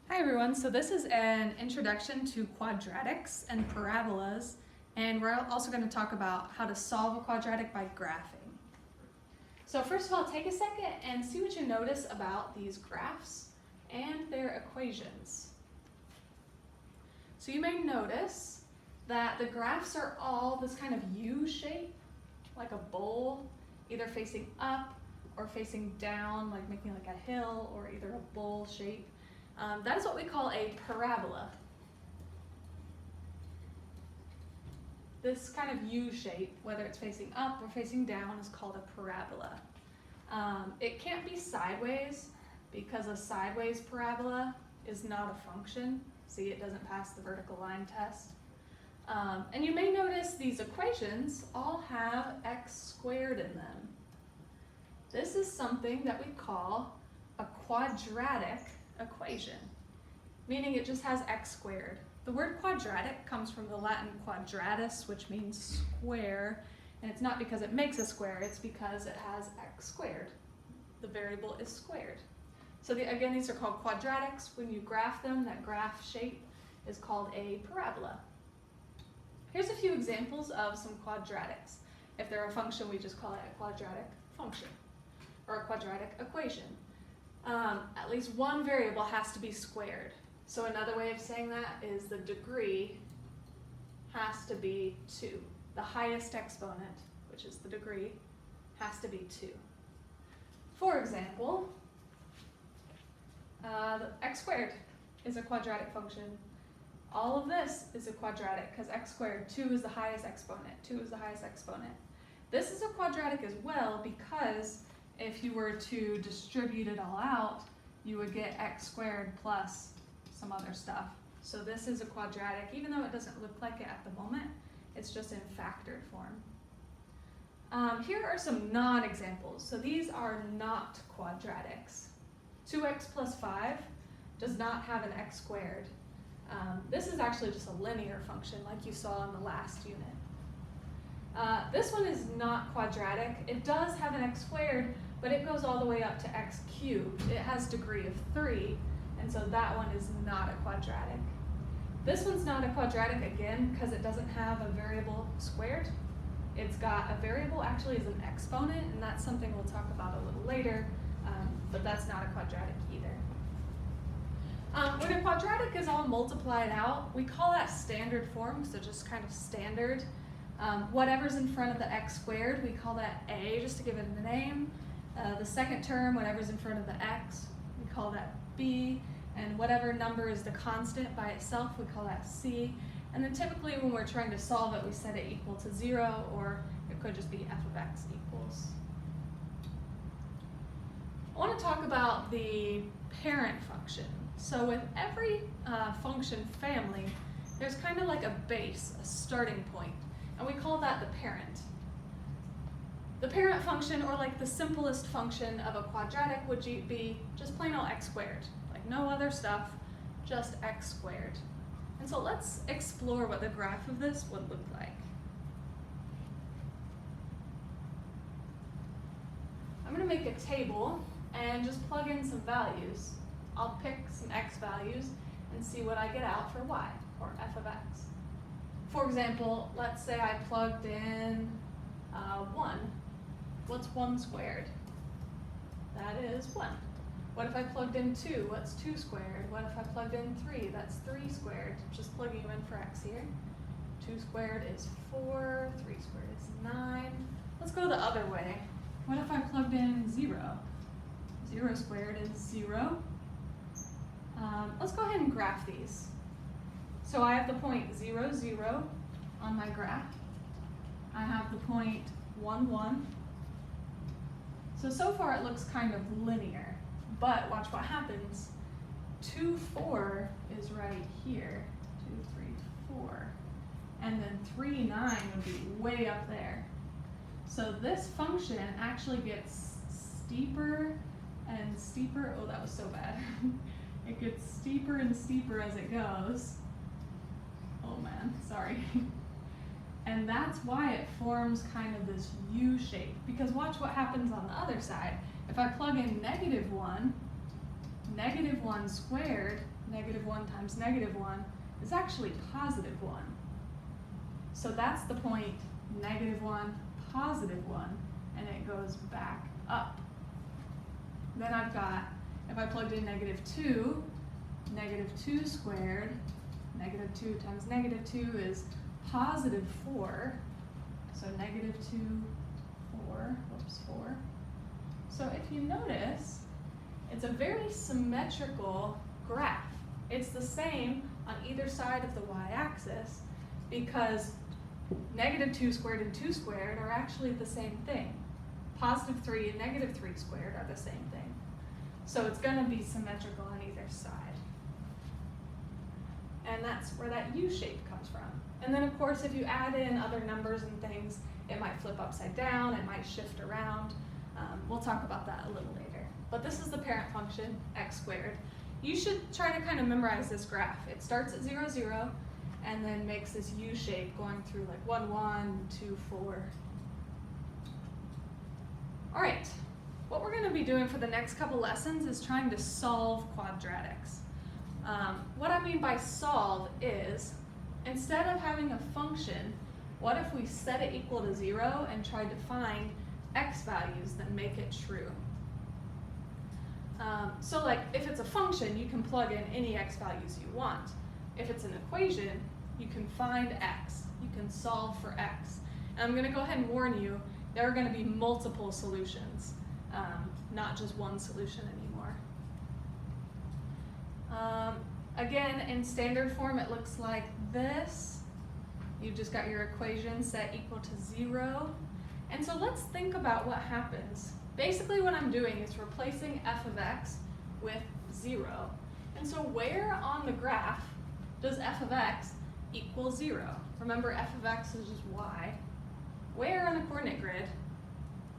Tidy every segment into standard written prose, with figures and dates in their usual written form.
Hi everyone, so this is an introduction to quadratics and parabolas, and we're also going to talk about how to solve a quadratic by graphing. So first of all, take a second and see what you notice about these graphs and their equations. So you may notice that the graphs are all this kind of U shape, like a bowl, either facing up or facing down, like making like a hill, or either a bowl shape. That is what we call a parabola. This kind of U shape, whether it's facing up or facing down, is called a parabola. It can't be sideways because a sideways parabola is not a function. See, it doesn't pass the vertical line test. And you may notice these equations all have x squared in them. This is something that we call a quadratic equation, meaning it just has x squared. The word quadratic comes from the Latin quadratus, which means square, and it's not because it makes a square, it's because it has x squared. The variable is squared. So again, these are called quadratics. When you graph them, that graph shape is called a parabola. Here's a few examples of some quadratics. If they're a function, we just call it a quadratic function or a quadratic equation. At least one variable has to be squared. So another way of saying that is the degree has to be 2. The highest exponent, which is the degree, has to be 2. For example, x squared is a quadratic function. All of this is a quadratic because x squared, 2 is the highest exponent. 2 is the highest exponent. This is a quadratic as well because if you were to distribute it all out, you would get x squared plus some other stuff. So this is a quadratic, even though it doesn't look like it at the moment, it's just in factored form. Here are some non-examples. So these are not quadratics. 2x plus 5 does not have an x squared. This is actually just a linear function like you saw in the last unit. This one is not quadratic. It does have an x squared, but it goes all the way up to x cubed. It has degree of 3, and so that one is not a quadratic. This one's not a quadratic again because it doesn't have a variable squared. It's got a variable actually as an exponent, and that's something we'll talk about a little later, but that's not a quadratic either. When a quadratic is all multiplied out, we call that standard form, so just kind of standard. Whatever's in front of the x squared, we call that a, just to give it a name. The second term, whatever's in front of the x, we call that b. And whatever number is the constant by itself, we call that c. And then typically when we're trying to solve it, we set it equal to 0, or it could just be f of x equals. I want to talk about the parent function. So with every function family, there's kind of like a base, a starting point, and we call that the parent. The parent function, or like the simplest function of a quadratic, would be just plain old x squared, like no other stuff, just x squared. And so let's explore what the graph of this would look like. I'm going to make a table and just plug in some values. I'll pick some x values and see what I get out for y, or f of x. For example, let's say I plugged in 1. What's 1 squared? That is 1. What if I plugged in 2? What's 2 squared? What if I plugged in 3? That's 3 squared. Just plugging them in for x here. 2 squared is 4, 3 squared is 9. Let's go the other way. What if I plugged in 0? 0 squared is 0. Let's go ahead and graph these. So I have the point 0, 0 on my graph. I have the point 1, 1. So far it looks kind of linear, but watch what happens. 2, 4 is right here. 2, 3, 4. And then 3, 9 would be way up there. So this function actually gets steeper and steeper. Oh, that was so bad. It gets steeper and steeper as it goes. Oh man, sorry. And that's why it forms kind of this U shape, because watch what happens on the other side. If I plug in -1, -1 squared -1 times -1 is actually +1. So that's the point, -1, +1, and it goes back up. Then I've got, if I plugged in -2, -2 squared, -2 times -2 is +4. So -2, 4, whoops, 4. So if you notice, it's a very symmetrical graph. It's the same on either side of the y-axis because -2 squared and 2 squared are actually the same thing. +3 and -3 squared are the same thing. So it's going to be symmetrical on either side. And that's where that U shape comes from. And then of course if you add in other numbers and things, it might flip upside down, it might shift around. We'll talk about that a little later. But this is the parent function, x squared. You should try to kind of memorize this graph. It starts at 0, 0, and then makes this U shape going through like 1, 1, 2, 4. All right, what we're going to be doing for the next couple lessons is trying to solve quadratics. What I mean by solve is, instead of having a function, what if we set it equal to 0 and tried to find x values that make it true? So like if it's a function, you can plug in any x values you want. If it's an equation, you can find x, you can solve for x. And I'm going to go ahead and warn you, there are going to be multiple solutions, not just one solution anymore. Again, in standard form, it looks like this. You've just got your equation set equal to 0. And so let's think about what happens. Basically what I'm doing is replacing f of x with 0. And so where on the graph does f of x equal 0? Remember, f of x is just y. Where on the coordinate grid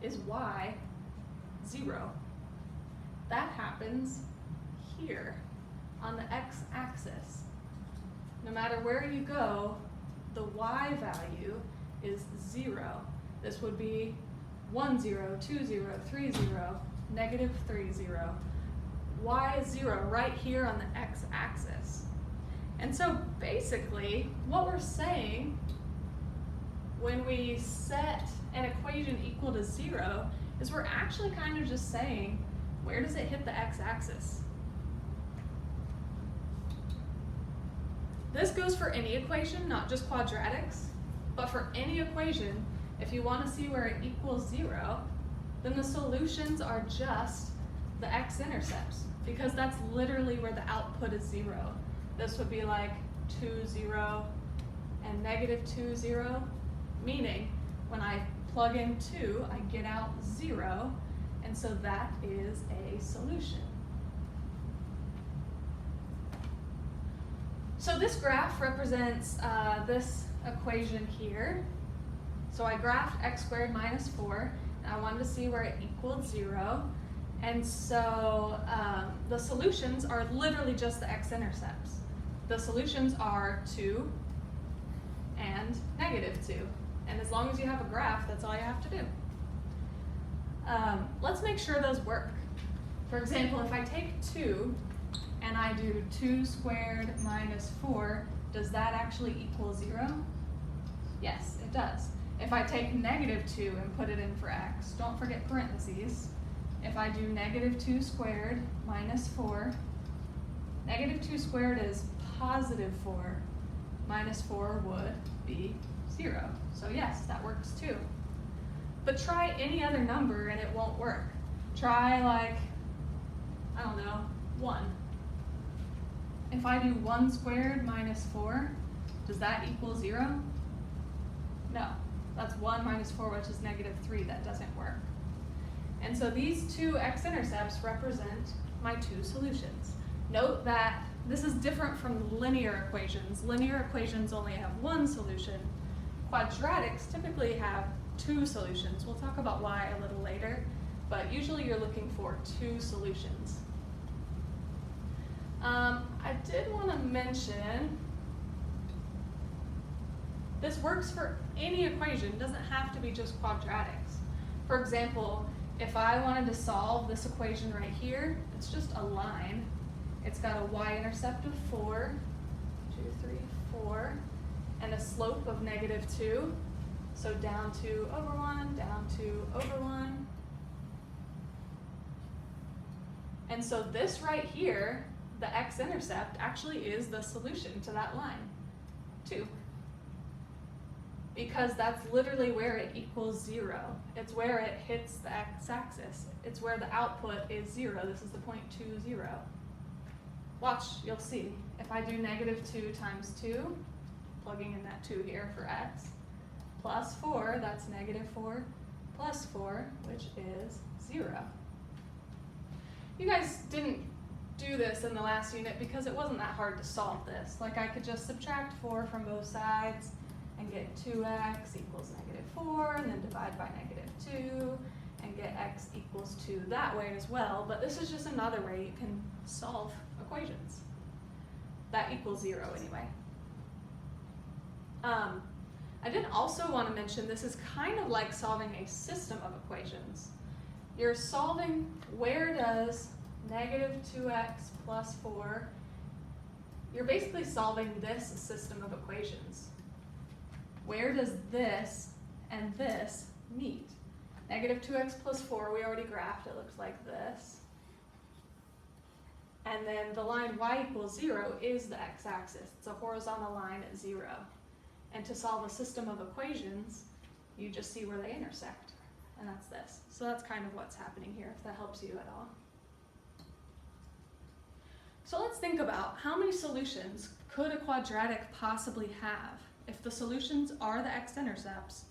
is y 0? That happens here on the x-axis. No matter where you go, the y value is 0. This would be 1, 0, 2, 0, 3, 0, -3, 0. Y is 0 right here on the x-axis. And so basically, what we're saying when we set an equation equal to 0 is we're actually kind of just saying, where does it hit the x-axis? This goes for any equation, not just quadratics, but for any equation, if you want to see where it equals 0, then the solutions are just the x-intercepts, because that's literally where the output is 0. This would be like 2, 0, and -2, 0, meaning when I plug in 2, I get out 0, and so that is a solution. So this graph represents this equation here. So I graphed x squared minus 4, and I wanted to see where it equaled 0. And so the solutions are literally just the x-intercepts. The solutions are 2 and -2. And as long as you have a graph, that's all you have to do. Let's make sure those work. For example, if I take 2 and I do 2 squared minus 4, does that actually equal 0? Yes, it does. If I take -2 and put it in for x, don't forget parentheses. If I do -2 squared minus 4, -2 squared is +4, minus 4 would be 0. So yes, that works too. But try any other number and it won't work. Try like, I don't know, 1. If I do 1 squared minus 4, does that equal 0? No, that's 1 minus 4, which is -3. That doesn't work. And so these two x-intercepts represent my two solutions. Note that this is different from linear equations. Linear equations only have one solution. Quadratics typically have 2 solutions. We'll talk about why a little later, but usually you're looking for 2 solutions. I did want to mention, this works for any equation. It doesn't have to be just quadratics. For example, if I wanted to solve this equation right here, it's just a line. It's got a y-intercept of 4, 2, 3, 4, and a slope of -2. So down 2 over 1, down 2 over 1. And so this right here, the x-intercept, actually is the solution to that line, 2. Because that's literally where it equals 0. It's where it hits the x-axis. It's where the output is 0. This is the point 2, 0. Watch, you'll see. If I do -2 times 2, plugging in that 2 here for x, plus 4, that's -4 plus 4, which is 0. You guys didn't do this in the last unit because it wasn't that hard to solve this. Like I could just subtract 4 from both sides and get 2x equals -4, and then divide by -2, and get x equals 2 that way as well. But this is just another way you can solve equations. That equals 0 anyway. I did also want to mention this is kind of like solving a system of equations. You're solving where does -2x plus 4, you're basically solving this system of equations. Where does this and this meet? -2x plus 4, we already graphed, it looks like this. And then the line y equals 0 is the x-axis. It's a horizontal line at 0. And to solve a system of equations, you just see where they intersect. And that's this. So that's kind of what's happening here, if that helps you at all. So let's think about how many solutions could a quadratic possibly have? If the solutions are the x-intercepts,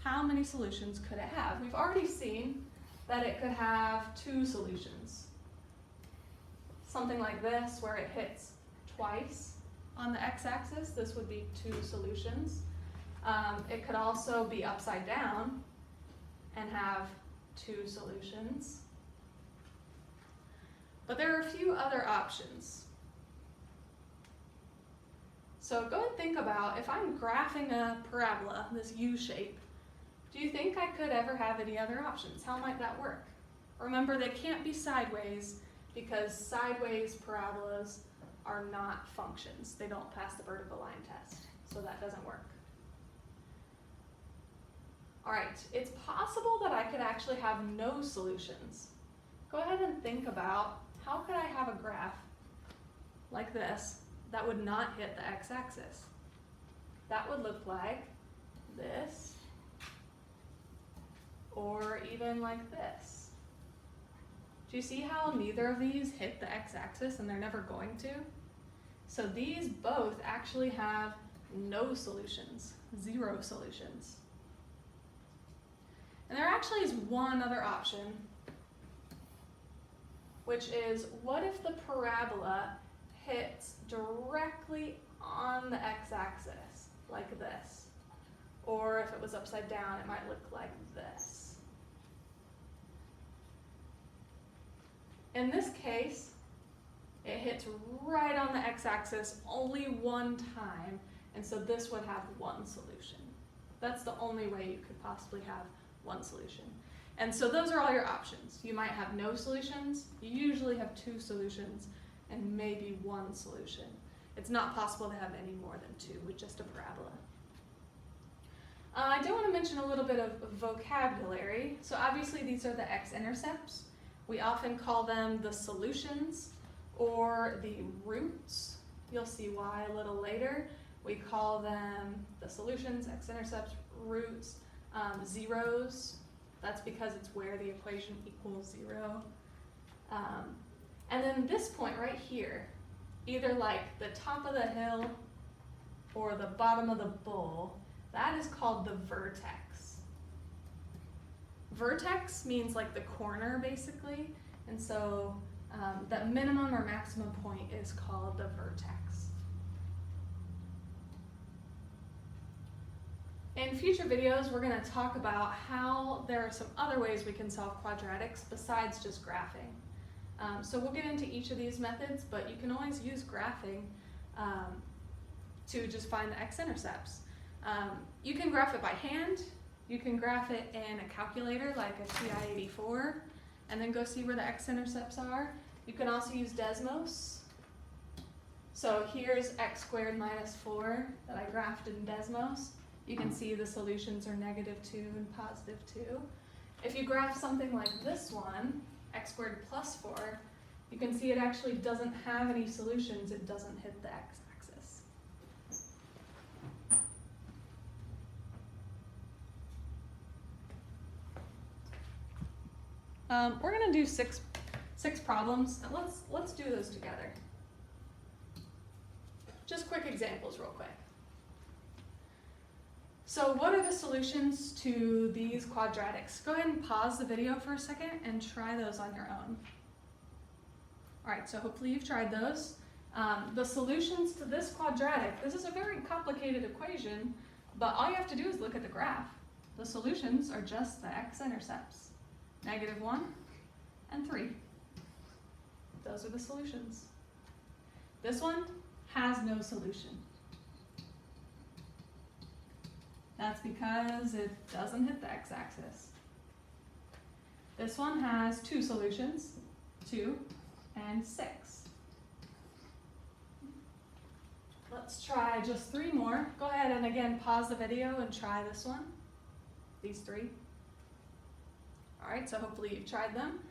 how many solutions could it have? We've already seen that it could have 2 solutions. Something like this, where it hits twice on the x-axis, this would be 2 solutions. It could also be upside down and have 2 solutions. But there are a few other options. So go and think about, if I'm graphing a parabola, this U shape, do you think I could ever have any other options? How might that work? Remember, they can't be sideways because sideways parabolas are not functions. They don't pass the vertical line test, so that doesn't work. All right, it's possible that I could actually have no solutions. Go ahead and think about, how could I have a graph like this that would not hit the x-axis? That would look like this, or even like this. Do you see how neither of these hit the x-axis and they're never going to? So these both actually have no solutions, 0 solutions. And there actually is one other option, which is, what if the parabola hits directly on the x-axis, like this? Or if it was upside down, it might look like this. In this case, it hits right on the x-axis only one time, and so this would have 1 solution. That's the only way you could possibly have 1 solution. And so those are all your options. You might have no solutions, you usually have 2 solutions, and maybe 1 solution. It's not possible to have any more than 2 with just a parabola. I do want to mention a little bit of vocabulary. So obviously these are the x-intercepts. We often call them the solutions or the roots. You'll see why a little later. We call them the solutions, x-intercepts, roots, zeros. That's because it's where the equation equals 0. And then this point right here, either like the top of the hill or the bottom of the bowl, that is called the vertex. Vertex means like the corner, basically, and so that minimum or maximum point is called the vertex. In future videos, we're going to talk about how there are some other ways we can solve quadratics besides just graphing. So we'll get into each of these methods, but you can always use graphing to just find the x-intercepts. You can graph it by hand, you can graph it in a calculator like a TI-84, and then go see where the x-intercepts are. You can also use Desmos So here's x squared minus 4 that I graphed in Desmos. You can see the solutions are -2 and +2. If you graph something like this one, x squared plus 4, you can see it actually doesn't have any solutions. It doesn't hit the x-axis. We're going to do six problems. And let's do those together. Just quick examples real quick. So what are the solutions to these quadratics? Go ahead and pause the video for a second and try those on your own. All right, so hopefully you've tried those. The solutions to this quadratic, this is a very complicated equation, but all you have to do is look at the graph. The solutions are just the x-intercepts, -1 and 3. Those are the solutions. This one has no solution. That's because it doesn't hit the x-axis. This one has 2 solutions, 2 and 6. Let's try just 3 more. Go ahead and again pause the video and try this one, these 3. All right, so hopefully you've tried them.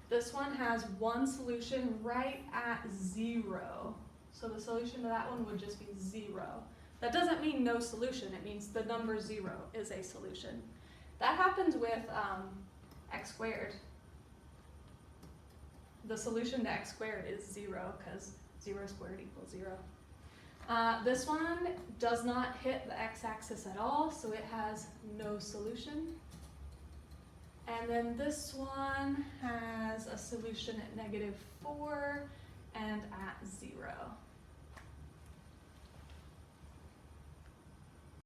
This one has 1 solution right at 0. So the solution to that one would just be 0. That doesn't mean no solution. It means the number 0 is a solution. That happens with x squared. The solution to x squared is 0 because 0 squared equals 0. This one does not hit the x-axis at all, so it has no solution. And then this one has a solution at -4,